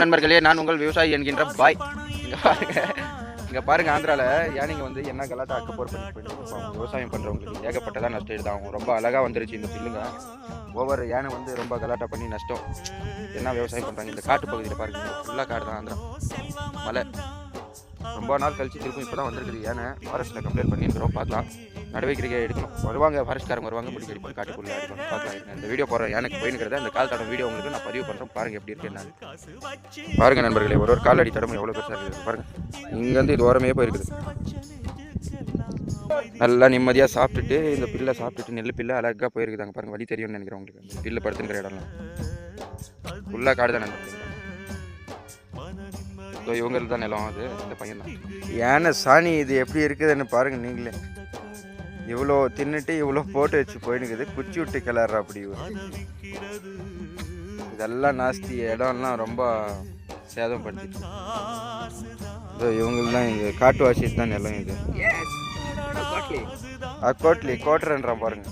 நண்பர்களே, நான் உங்கள் விவசாயி என்கின்ற பாய். இங்கே பாருங்கள், ஆந்திராவில் யானைங்க வந்து என்ன கலாட்டா அக்கப்போர் பண்ணி போயிட்டு விவசாயம் பண்ணுறவங்களுக்கு ஏகப்பட்டதாக நஷ்டம் எடுத்தாகும். ரொம்ப அழகாக வந்துருச்சு இந்த பில்லுங்க. ஒவ்வொரு யானை வந்து ரொம்ப கலாட்டா பண்ணி நஷ்டம். என்ன விவசாயம் பண்ணுறாங்க இந்த காட்டு பகுதியில் பாருங்கள், ஃபுல்லாக காடு தான். ஆந்திரா மலை ரொம்ப நாள் கழிச்சு திருப்பி இப்போ தான் வந்துருக்குது யானை. ஃபாரஸ்ட்டில் கம்ப்ளைண்ட் பண்ணியிருக்கிறோம், பார்க்கலாம். நடவடிக்கை எடுக்கணும். வருவாங்க, ஃபாரஸ்ட்காரங்க வருவாங்க, முடிக்க அடிப்பாங்க, காட்டுக்குள்ளே அடிப்பாங்க, பார்க்கலாம். இந்த வீடியோ போடுறேன், எனக்கு போயினுக்கிறத அந்த கால் தடம் வீடியோ உங்களுக்கு நான் பதிவு பண்ணுறேன். பாருங்கள் எப்படி இருக்கு என்ன பாருங்கள் நண்பர்களே. ஒரு கால் அடி தடம் எவ்வளோ பெருசாக இருக்குது பாருங்கள். இங்கேருந்து இது ஓரமே போயிருக்குது. நல்லா நிம்மதியாக சாப்பிட்டுட்டு இந்த பில்லை சாப்பிட்டுட்டு நெல் பில்லை அழகாக போயிருக்குதாங்க பாருங்கள். வழி தெரியும்னு நினைக்கிறேன் உங்களுக்கு. அந்த பில்லை படுத்துங்கிற இடம்லாம் ஃபுல்லாக காடு தான் நண்பர்களே. இவங்களுக்கு தான் நிலம். அது இந்த பையன் தான் யானை சாணி. இது எப்படி இருக்குதுன்னு பாருங்கள் நீங்களே. இவ்வளோ தின்னுட்டு இவ்வளோ போட்டு வச்சு போயினுக்குது. குச்சி விட்டு கிளற அப்படி இதெல்லாம் நாஸ்தி. இடம்லாம் ரொம்ப சேதம் படுத்திட்டு. இவங்களுக்கு தான் இங்கே காட்டுவாசி தான் நிலம். இது கோட்லி கோட்டரன்றான் பாருங்க.